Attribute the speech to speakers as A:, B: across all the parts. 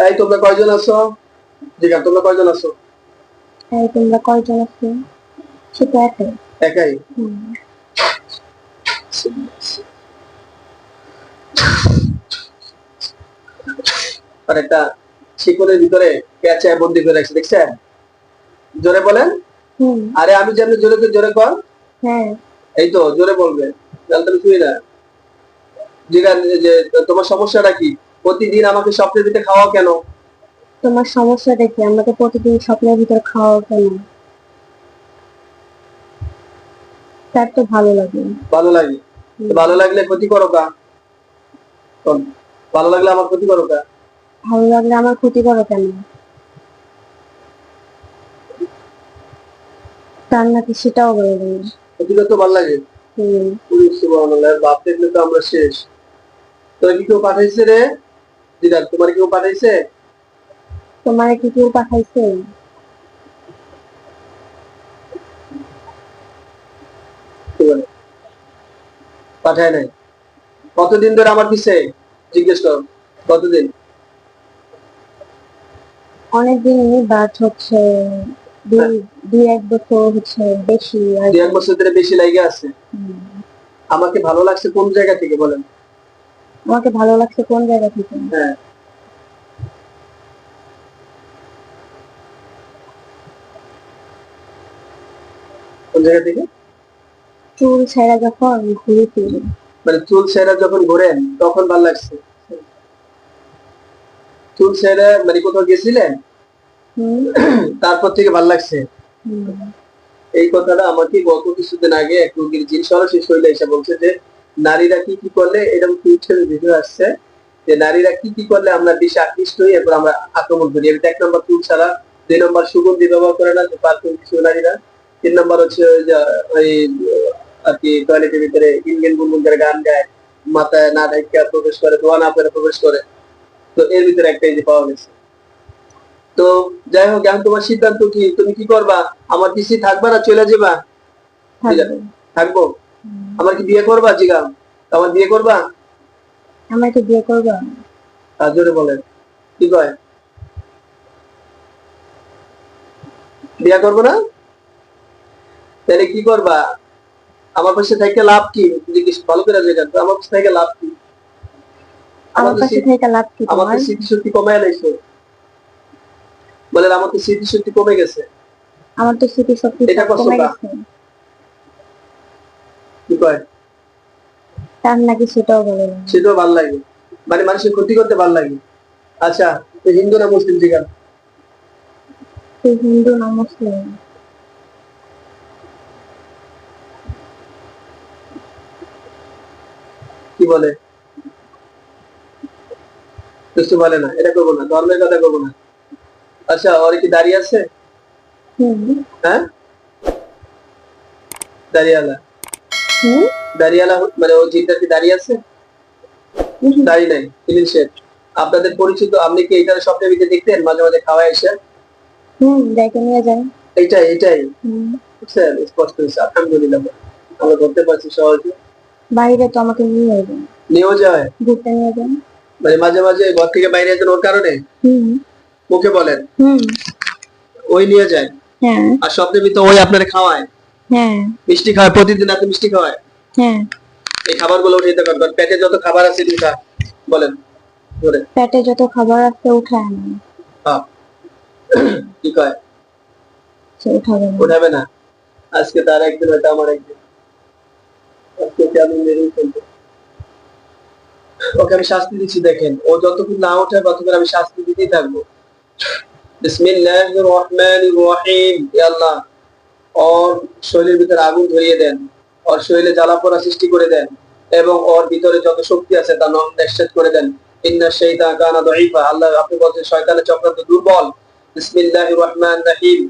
A: এই তোমরা কয়জন আছো? জিজ্ঞাসা, তোমরা কয়জন আছো?
B: এই তোমরা কয়জন আছো? সেটা একাই।
A: একাই? আর একটা শিকলের ভিতরে পেঁচায় বন্দি করে রাখছে, দেখছেন? জোরে বলেন। আরে আমি যেমন জোরে জোরে কর।
B: হ্যাঁ,
A: এই তো জোরে বলবে, তাহলে শুই না। জিজ্ঞাসা যে তোমার সমস্যাটা কি? প্রতিদিন আমাকে স্বপ্নের ভিতরে খাওয়া কেন?
B: তোমার সমস্যাটা কি? আমাকে প্রতিদিন স্বপ্নের ভিতর খাওয়াও কেন? তার তো ভালো লাগে।
A: ভালো লাগে? ভালো লাগলে ক্ষতি করো কা? ভালো লাগলে আমার ক্ষতি করো কা?
B: ভালো লাগলে আমার ক্ষতি করো কেন? তার নাকি সেটাও বলে দেবে।
A: ক্ষতি করতে ভালো লাগে? সুবহানাল্লাহ, বাপ দেখলে তো আমরা শেষ। তোর কি কেউ পাঠাইছে রে? দিদা, তোমার কেউ পাঠাইছে?
B: তোমার কি কেউ পাঠাইছে?
A: পাঠায় নাই? কতদিন ধরে আমার পিছে জিজ্ঞেস কর, কতদিন?
B: অনেকদিনই, বাট হচ্ছে দুই এক বছর হচ্ছে বেশি। আর
A: 2-1 বছর ধরে বেশি লাগে আছে। আমাকে ভালো লাগছে কোন জায়গা থেকে বলেন?
B: আমাকে ভালো লাগছে কোন জায়গা থেকে?
A: হ্যাঁ, কোন জায়গা থেকে?
B: চুল ছেঁড়া যখন ঘুরে ফিরে।
A: মানে চুল ছেঁড়া যখন ঘোরেন তখন ভালো লাগছে? চুল ছেঁড়া মানে কোথাও গেছিলেন তারপর থেকে ভালো লাগছে? এই কথাটা আমাকে গত কিছুদিন আগে এক রোগীর জিন সরাসরি শরীরে এসে বলছে যে নারীরা কি কি করলে, এরকম ফিউচার ভিডিও আসছে যে নারীরা কি কি করলে আমরা বেশি আকৃষ্ট হই, এরপর আমরা আক্রমণ করি। এটা 1 নম্বর চুল ছাড়া, 2 নম্বর সুগন্ধি ব্যবহার করে না, যে পারফিউম কিছু নারীরা, 3 নম্বর হচ্ছে ওই আর কি টয়লেটের ভিতরে ইনগেন গুনগুন করে গান গায়, মাথায় না ঢাকা প্রবেশ করে, ধোয়া না করে প্রবেশ করে। তো এর ভিতরে একটা এই যে পাওয়া গেছে। তো যাই হোক, এখন তোমার সিদ্ধান্ত কি? তুমি কি করবা? আমার পিসি থাকবা না চলে যাবা? থাকবো। আমার কি বিয়ে করবা? জিগা, আমার বিয়ে করবা?
B: আমাকে বিয়ে করবা?
A: আর জোরে বলেন, কি কয়? বিয়ে করবো না? তাহলে কি করবা? আমার পাশে থেকে লাভ কি? জিজ্ঞেস ভালো করে জিজ্ঞাসা, আমার পাশে থেকে লাভ কি?
B: আমার পাশে থেকে লাভ কি?
A: আমার তো স্মৃতি শক্তি কমায় লাইছো। বলেন, আমার তো স্মৃতি শক্তি কমে গেছে।
B: আমার তো স্মৃতি শক্তি কমে গেছে।
A: কি কয়?
B: তার নাকি সেটাও বলে না।
A: সেটাও ভালো লাগে? মানে মানুষের ক্ষতি করতে ভালো লাগে? আচ্ছা, তো হিন্দু না মুসলিম? জিগা,
B: তুই হিন্দু না মুসলিম?
A: কি বলে? কিছু বলে না, এটা করবো না, ধর্মের কথা করবো না। আচ্ছা, ওর কি দাঁড়িয়ে আছে? হ্যাঁ, দাঁড়িয়ালা? দাঁড়িয়ালা মানে ও জিনটা কি দাঁড়িয়ে আছে? দাঁড়িয়ে নাই, ক্লিন শেভ। আপনাদের পরিচিত, আপনি কি এইটার স্বপ্নের ভিতরে দেখতেন মাঝে মাঝে খাওয়া এসে?
B: দেখে নিয়ে যান।
A: এইটাই এইটাই বুঝছেন? স্পষ্ট হয়েছে, আলহামদুলিল্লাহ। আমরা ধরতে পারছি সহজে।
B: বাইরে তো আমাকে নিয়ে যাবেন,
A: নিয়েও যায়,
B: ঘুরতে নিয়ে যান।
A: মানে মাঝে মাঝে ঘর থেকে বাইরে যেতেন ওর কারণে? মুখে বলেন ওই নিয়ে যায়?
B: হ্যাঁ।
A: আর স্বপ্নের ভিতরে ওই আপনারা খাওয়ায়?
B: হ্যাঁ।
A: মিষ্টি খাওয়ায়? প্রতিদিন আপনি মিষ্টি খাওয়ায়?
B: হ্যাঁ।
A: এই খাবারগুলো উঠে দিতে পারবেন, পেটে যত খাবার আছে দুটা বলেন ধরে।
B: পেটে যত খাবার আছে উঠায় আনেন।
A: হ্যাঁ, কি কয়?
B: সে উঠাবে না।
A: উঠাবে না? আজকে তার একদিন, হয়তো আমার একদিন। আজকে আমি মেরেই ফেলবো ওকে। আমি শাস্তি দিচ্ছি, দেখেন ও যতক্ষণ না ওঠে ততক্ষণ আমি শাস্তি দিতেই থাকবো। বিসমিল্লাহির রহমানির রহিম। ইয়া আল্লাহ, ওর শরীরের ভিতরে আগুন ধরিয়ে দেন, ওর শরীরে জ্বালা পোড়া সৃষ্টি করে দেন, এবং ওর ভিতরে যত শক্তি আছে তা নিঃশেষ করে দেন। ইন্না শাইতানা কানা দাঈফা। আল্লাহ, আপনি বলছেন শয়তানের চক্রান্ত দুর্বল। বিসমিল্লাহির রহমানির রহিম।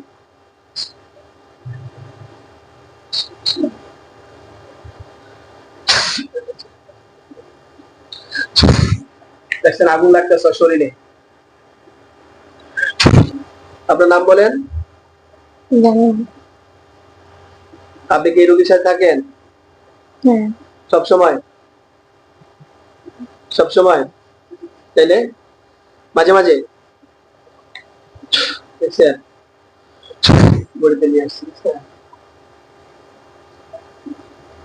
A: দেখছেন আগুন লাগতেছে শরীরে? আপনার নাম বলেন?
B: জানেন?
A: আপনি কি এই রোগীর সাথে থাকেন?
B: হ্যাঁ।
A: সব সময়? সব সময়? তাইলে মাঝে মাঝে দেখছেন বড়িতে নিয়ে আসছি, বুঝছেন?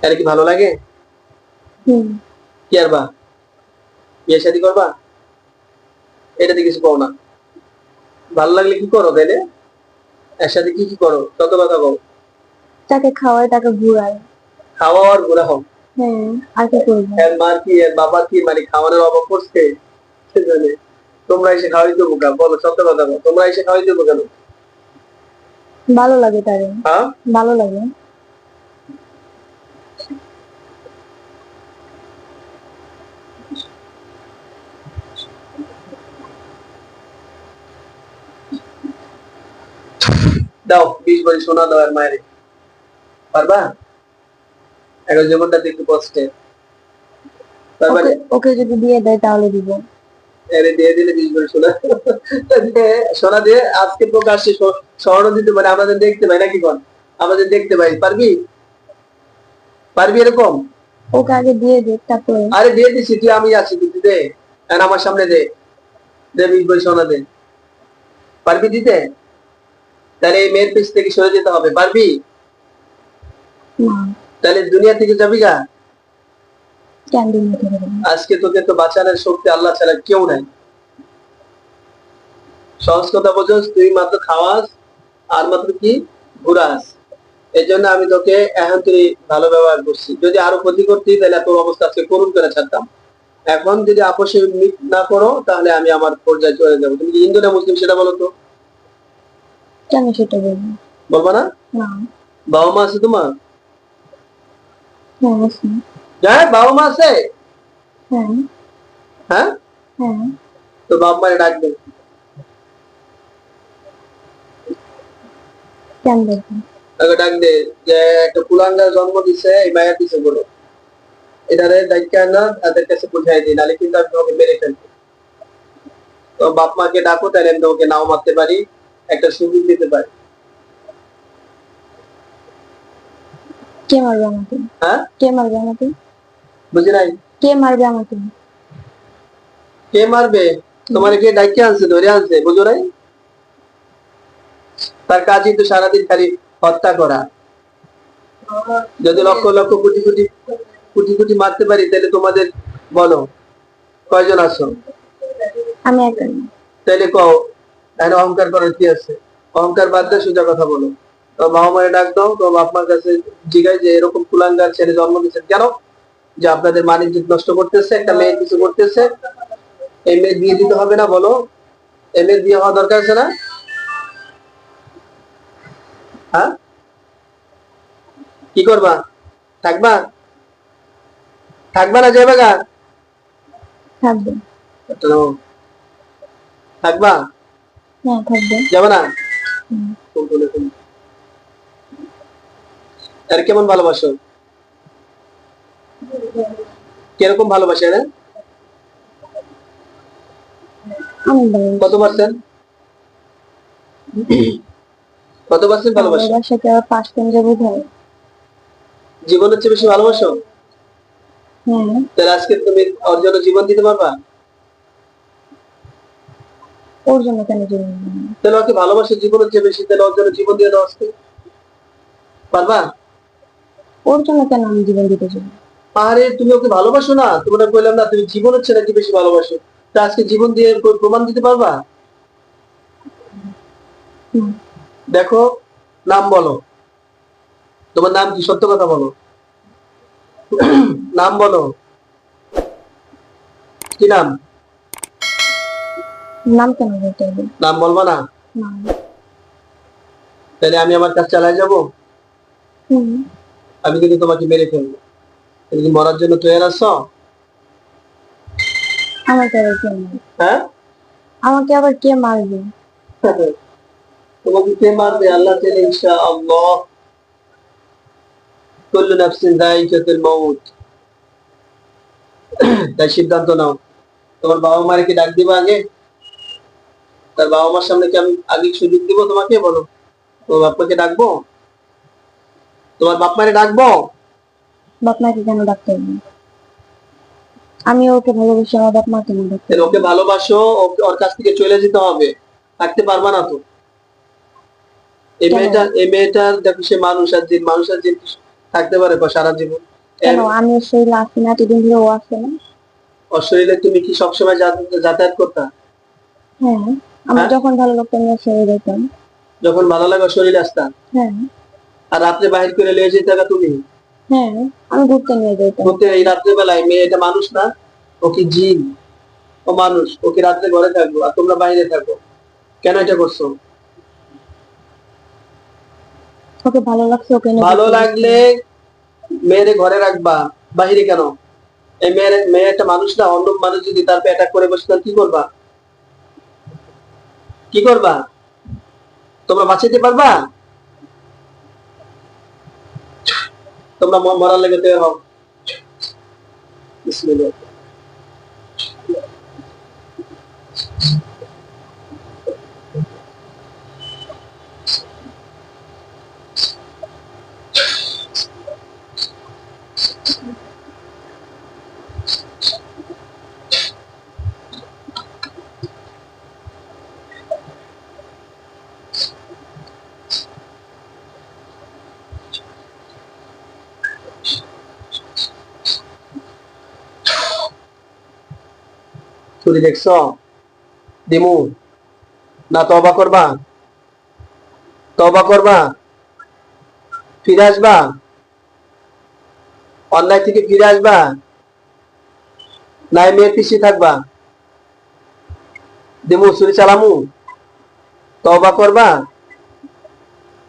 A: আর কি ভালো লাগে?
B: হুম।
A: কি আর বা বিয়ে শাদী করবা? এটাতে কিছু পাও না। ভালো লাগলে কি করো তাইলে? এর সাথে কি কি করো? কত কথা কও।
B: তাকে খাওয়ায়, তাকে ঘুরায়।
A: খাওয়া আর ঘোরা হোক।
B: হ্যাঁ, আর কি করবো?
A: এর মা কি এর বাবা কি মানে খাওয়ানোর অভাব করছে? সে জানে। তোমরা এসে খাওয়াই দেবো কেন? বলো সত্য কথা বলো। তোমরা এসে খাওয়াই দেবো কেন?
B: ভালো লাগে তারে,
A: হ্যাঁ?
B: ভালো লাগে।
A: দাও 20 ভরি সোনা দাও আর মায়ের। পারবা? এখন জীবনটা একটু কষ্টে। পারবা
B: ওকে, ওকে যদি দিয়ে দেয় তাহলে দিব।
A: এর দিয়ে দিলে 20 ভরি সোনা। সোনা দিয়ে আজকে প্রকাশ্যে স্বর্ণ দিতে পারে, আমাদের দেখতে পাই নাকি বল? আমাদের দেখতে পাই, পারবি? পারবি এরকম?
B: ওকে আগে দিয়ে দে, তারপরে।
A: আরে দিয়ে দিছি, তুই আমি আছি, তুই দে। এখন আমার সামনে দে, দে 20 ভরি সোনা দে। পারবি দিতে? তাহলে এই মেয়ের পিছ থেকে সরে যেতে হবে, পারবি?
B: না,
A: তাহলে দুনিয়া থেকে যাবি গা।
B: কেন দিতে পারবো না?
A: আজকে তোকে তো বাঁচানোর শক্তি আল্লাহ ছাড়া কেউ নাই। সহজ কথা বোঝস, তুই মাত্র খাওয়াস আর মাত্র কি ঘুরাস। এই জন্য আমি তোকে এখন তুই ভালো ব্যবহার করছি। যদি আরো ক্ষতি করতি তাহলে তোর অবস্থা আজকে করুণ করে ছাড়তাম। এখন যদি আপোষে মিট না করো তাহলে আমি আমার পর্যায়ে চলে যাবো। তুমি কি হিন্দু না মুসলিম সেটা বলো তো?
B: কেন সেটা বলবো?
A: বলবা না?
B: না।
A: বাবা মা আছে তোমার?
B: হ্যাঁ, আছে।
A: হ্যাঁ বাবা মা আছে।
B: হ্যাঁ।
A: হ্যাঁ,
B: হ্যাঁ।
A: তো বাবা মারে ডাকবে।
B: কেন বলবো?
A: তাকে ডাক দে যে একটা কুলাঙ্গার জন্ম দিছে, এই মায়ের দিছে বলো। এটারে দায়িত্ব না তাদের কাছে বুঝাই দিই, নাহলে কিন্তু আমি তোমাকে মেরে ফেলবো। তো বাপ মাকে ডাকো, তাহলে আমি তোমাকে নাও মারতে পারি, একটা সুযোগ দিতে পারি।
B: কে মারবে আমাকে?
A: হ্যাঁ,
B: কে মারবে আমাকে?
A: বুঝি নাই।
B: কে মারবে আমাকে?
A: কে মারবে? তোমার কে ডাইকে আনছে, ধরে আনছে, বুঝো নাই? তার কাজই তো সারাদিন খালি হত্যা করা। যদি লক্ষ লক্ষ কোটি কোটি কোটি কোটি মারতে পারি তাহলে তোমাদের বলো কয়জন আছো?
B: আমি একা না।
A: তাহলে কও এখন অহংকার করার কি আছে? অহংকার বাদ দিয়ে সোজা কথা বলো। তো বাবা মায়ের ডাক দাও, তো বাপ মার কাছে জিজ্ঞাসা যে এরকম কুলাঙ্গার ছেলে জন্ম দিচ্ছেন কেন? যে আপনাদের বাণিজ্য নষ্ট করতেছে, একটা মেয়ে কিছু করতেছে। এই মেয়ে বিয়ে দিতে হবে না বলো? এই মেয়ের বিয়ে হওয়া দরকার আছে না? হ্যাঁ, কি করবা? থাকবা? থাকবা না যাবে গা?
B: থাকবে।
A: তো থাকবা?
B: হ্যাঁ, থাকবে।
A: যাবে না?
B: হুম।
A: আর কেমন ভালোবাসো? কিরকম ভালোবাসে রে?
B: আমি ভালোবাসি।
A: কত পার্সেন্ট? কত পার্সেন্ট ভালোবাসো?
B: ভালোবাসাকে আবার 5 বোঝায়।
A: জীবনের চেয়ে বেশি ভালোবাসো?
B: হ্যাঁ।
A: তাহলে আজকে তুমি ওর জন্য জীবন দিতে পারবা?
B: ওর জন্য কেন জীবন দিবো না?
A: তাহলে ওকে ভালোবাসো জীবনের চেয়ে বেশি, তাহলে ওর জন্য জীবন দিয়ে দাও আজকে। পারবা?
B: ওর জন্য কেন আমি জীবন দিতে চাই?
A: আরে তুমি ওকে ভালোবাসো না? তোমরা বললাম না তুমি জীবনের চেয়ে নাকি বেশি ভালোবাসো। তা আজকে জীবন দিয়ে প্রমাণ দিতে পারবা?
B: হুম।
A: দেখো, নাম বলো। তোমার নাম কি? সত্য কথা বলো। নাম বলো, কি নাম?
B: নাম কেন বলতে হবে?
A: নাম বলবা না?
B: না।
A: তাহলে আমি আমার কাজ চালাই যাবো।
B: হুম।
A: আমি কিন্তু তোমাকে মেরে ফেলবো। তুমি কি মরার জন্য তৈরি আছো?
B: আমাকে আবার কে মারবে?
A: হ্যাঁ,
B: আমাকে আবার কে মারবে?
A: তোমাকে কে মারবে? আল্লাহ চাইলে ইনশাআল্লাহ। কুল্লু নাফসিন যায়িকাতুল মাউত। তাই সিদ্ধান্ত নাও। তোমার বাবা মারে কি ডাক দিবা আগে? তার বাবা মার সামনে কি আমি আগে সুযোগ দিব তোমাকে? বলো, তোমার বাপ্পাকে ডাকবো? তোমার বাপ মারে ডাকবো?
B: বাপ মাকে কেন ডাকতে হবে? আমি ওকে ভালোবাসি, আমার বাপ মা কেন ডাকতে
A: তাহলে
B: হবে?
A: ওকে ভালোবাসো, ওকে ওর কাছ থেকে চলে যেতে হবে, থাকতে পারবা না তো। এই মেয়েটার দেখো, সে মানুষ আর জিন থাকতে পারে সারা জীবন?
B: কেন আমি সেই লাফি নাটি দিন ধরে ও আছে না?
A: ওর শরীরে তুমি কি সবসময় যাতায়াত করতা?
B: হ্যাঁ, আমি
A: হ্যাঁ?
B: যখন ভালো লাগতো আমি সেই যেতাম।
A: যখন ভালো লাগে ওর শরীরে আসতা?
B: হ্যাঁ
A: আর রাত্রে বাহির করে নিয়ে যেতে তুমি?
B: হ্যাঁ, আমি ঘুরতে নিয়ে যেতাম।
A: ঘুরতে এই রাত্রে বেলায়? মেয়ে এটা মানুষ না, ও কি জিন? ও মানুষ, ওকে রাত্রে ঘরে থাকবো আর তোমরা বাইরে থাকো, কেন এটা করছো?
B: ওকে ভালো লাগছে, ওকে নিয়ে
A: ভালো
B: ঘুরতে
A: লাগলে মেয়েরে ঘরে রাখবা, বাহিরে কেন? এই মেয়ে একটা মানুষ না? অন্য মানুষ যদি তার অ্যাটাক করে বসে, তাহলে কি করবা? কি করবা? তোমরা বাঁচাইতে পারবা? তোমরা মরার লেগে তৈরি হও। বিসমিল্লাহ। ছুরি দেখছো? দিমু না? তওবা করবা? তওবা করবা? ফিরে আসবা? অন্যায় থেকে ফিরে আসবা? নাই মেয়ের পিছিয়ে থাকবা? দিমু ছুরি চালামু? তওবা করবা?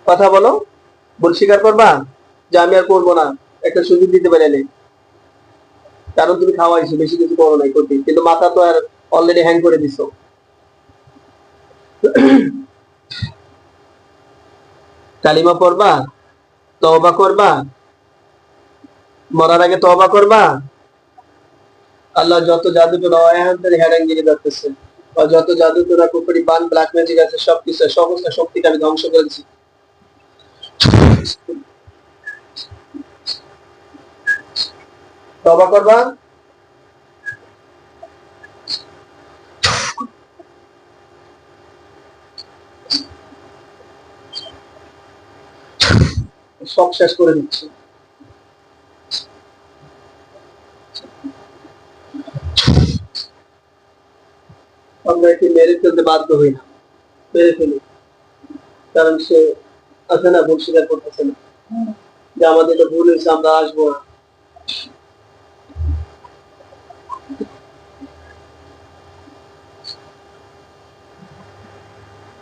A: কথা বলো, ভুল স্বীকার করবা যে আমি আর করবো না? একটা সুযোগ দিতে পারে, কারণ তুমি খাওয়াইছো, বেশি কিছু করো নাই ক্ষতি, কিন্তু মাথা তো আর অলরেডি হ্যাং করে দিছো। কালিমা পড়বা? তওবা করবা? মরার আগে তওবা করবা? আল্লাহ যত জাদু টোনা অয়াহান্তের হেরাঙ্গিরি করতেছে, বা যত জাদু টোনা কুপুরি বান ব্ল্যাক ম্যাজিক আছে, সবকিছু সমস্ত শক্তিকে আমি ধ্বংস করেছি। তওবা করবা? সব শেষ করে দিচ্ছি। আমরা একে মেরে ফেলতে বাধ্য হই না, মেরে ফেলি, কারণ সে আছে না, ভুল স্বীকার করতেছে না যে আমাদের এটা ভুল হয়েছে, আমরা আসবো না।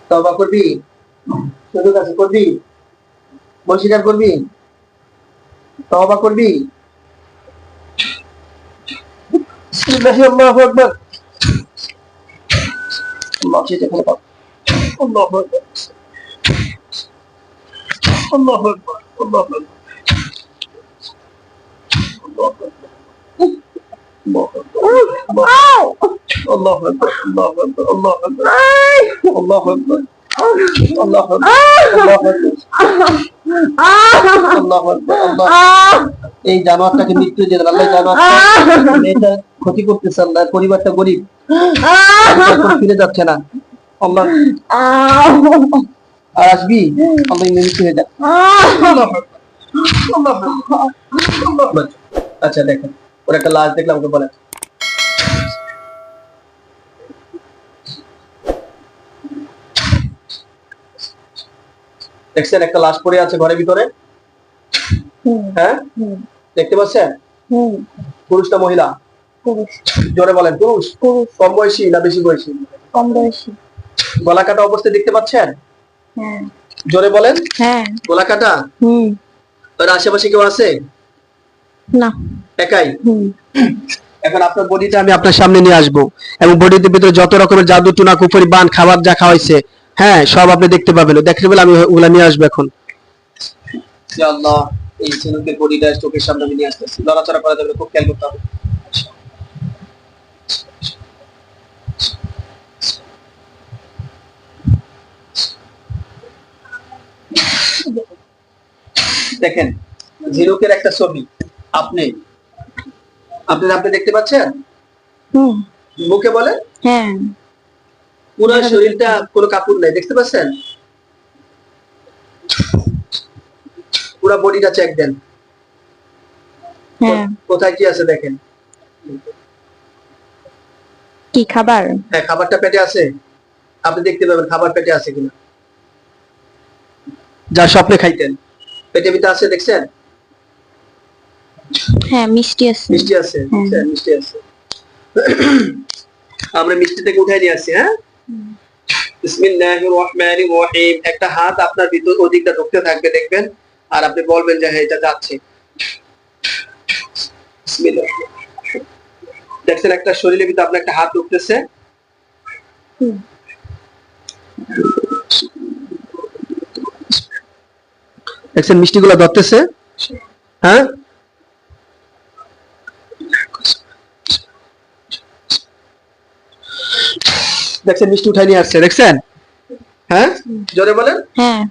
A: তওবা করবি? সুযোগ আছে, করবি? ভুল স্বীকার করবি? তওবা করবি? আল্লাহু আকবার। আল্লাহ সেটা করে পাবো। আল্লাহু আকবার। আল্লাহু আকবার। আল্লাহু আকবার। আল্লাহু আকবার। আল্লাহু আকবার। আল্লাহু আকবার। আল্লাহু আকবার। আল্লাহু আকবার। আল্লাহু আকবার। আল্লাহু আকবার। আল্লাহ এই জানোয়ারটাকে মৃত্যু দিয়ে দেন আল্লাহ। জানোয়ারটা মেয়েটা ক্ষতি করতেছে আল্লাহ, পরিবারটা গরিব, ফিরে যাচ্ছে না আল্লাহ। আর আসবি আল্লাহ, মৃত্যু হয়ে যা। আচ্ছা দেখেন, ওর একটা লাশ দেখলাম, ওকে বলে দেখছেন একটা লাশ পড়ে আছে ঘরের ভিতরে? হ্যাঁ, দেখতে পাচ্ছেন? পুরুষ না মহিলা? জোরে বলেন। পুরুষ? কম বয়সী না বেশি বয়সী?
B: কম বয়সী।
A: গলা কাটা অবস্থায় দেখতে পাচ্ছেন? জোরে বলেন।
B: হ্যাঁ।
A: গলা কাটা? ওর আশেপাশে কেউ আছে?
B: না,
A: একাই। এখন আপনার বডিটা আমি আপনার সামনে নিয়ে আসবো, এবং বডির ভিতরে যত রকমের জাদু টুনা কুফরি বান খাবার যা খাওয়াইছে, হ্যাঁ, সব আপনি দেখতে পাবেন। দেখতে পেলে আমি ওগুলা নিয়ে আসবো এখন। ইয়া আল্লাহ, এই ছেলেকে বডিটা চোখের সামনে আমি নিয়ে আসতেছি। লড়াচড়া করা যাবে না, খুব খেয়াল করতে হবে। দেখেন ঝিনুকের একটা ছবি, আপনি আপনি আপনি দেখতে পাচ্ছেন? মুখে বলেন। পুরো শরীরটা কোনো কাপড় নাই, দেখতে পাচ্ছেন? পুরো বডিটা চেক দেন।
B: হ্যাঁ,
A: কোথায় কি আছে দেখেন।
B: কি খাবার?
A: হ্যাঁ, খাবারটা পেটে আছে, আপনি দেখতে পাবেন খাবার পেটে আছে কিনা। যা স্বপ্নে খাইতেন পেটে ভিতরে আছে, দেখছেন?
B: হ্যাঁ, মিষ্টি আছে।
A: মিষ্টি আছে, দেখছেন? মিষ্টি আছে। আমরা মিষ্টি থেকে উঠাই নিয়ে আসছি। হ্যাঁ, বিসমিল্লাহির রহমানির রহিম। একটা হাত আপনার ভিতর ওদিকটা ঢুকতে থাকবে, দেখবেন, আর আপনি বলবেন যে হ্যাঁ এটা যাচ্ছে। বিসমিল্লাহ। দেখছেন একটা শরীরের ভিতরে আপনার একটা হাত ঢুকতেছে। দেখছেন মিষ্টিগুলো ধরতেছে। হ্যাঁ, দেখছেন মিষ্টি উঠাই নিয়ে আসছে, দেখছেন? হ্যাঁ, জোরে বলেন।
B: হ্যাঁ।